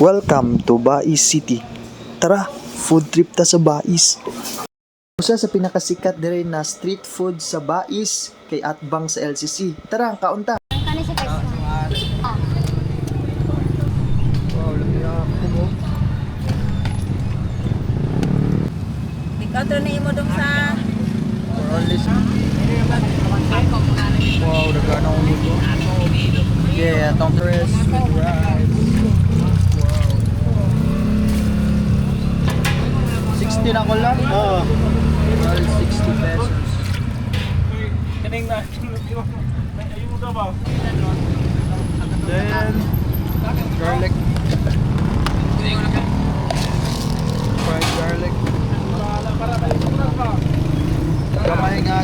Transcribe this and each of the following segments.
Welcome to Bais City. Tara, food trip ta sa Bais. Usa sa pinakasikat dire na street food sa Bais kay Atbang sa LCC. Tara, kaunta. Kani sa guys. Oh. Wow, lumiyak ko mo. Ikaw to na imo dong sa For only wow, nagana ko nito. Yeah, itong dress with rice. Wow. 60 na ko lang? Oo. Well, 60 pesos. Then, garlic. Fried garlic. Gamay nga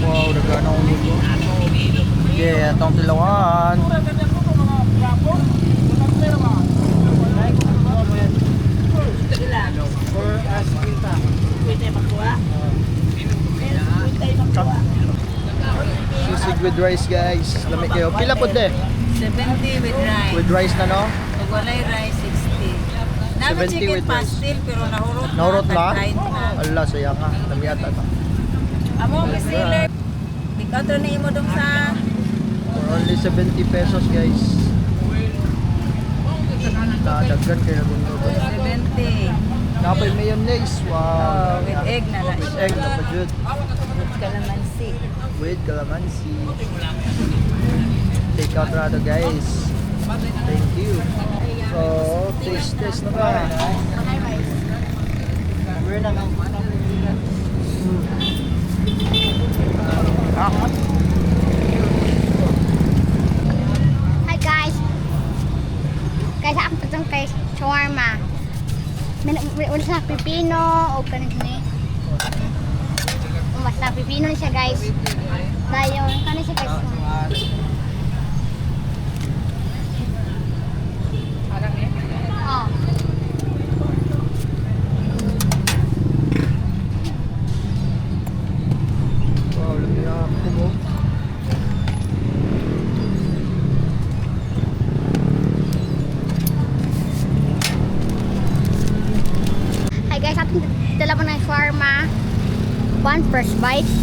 wow, nagana ko nito. Yeah, itong tilawan. Sisig with rice guys. Lamig kayo. Pila po de? 70 with rice. With rice na no? Ug walay rice 60. Namin 70 chicken with rice. pastel pero nahurot na. Nahurot na? tag-kain na. Allah, sayang nga. Lamiat ata. Amo bestseller. Ikaw to na imo dong sa For only 70 pesos guys. Nadaggan kayo kung ito. 70. Napay mayonnaise. Oh, Wow. with egg na na With siya. egg na pa dyan. With calamansi. With calamansi. Take out rado guys. Thank you. So, taste na ba? Hi guys. Guys, ako patong kay shawarma. May ulit sa pipino o kanin ni. Mas sa pipino ni siya guys. Dayon kanin siya guys. Oh. Wow, lumiyak ko mo. Hi guys, atong dala mo ng shawarma. One first bite.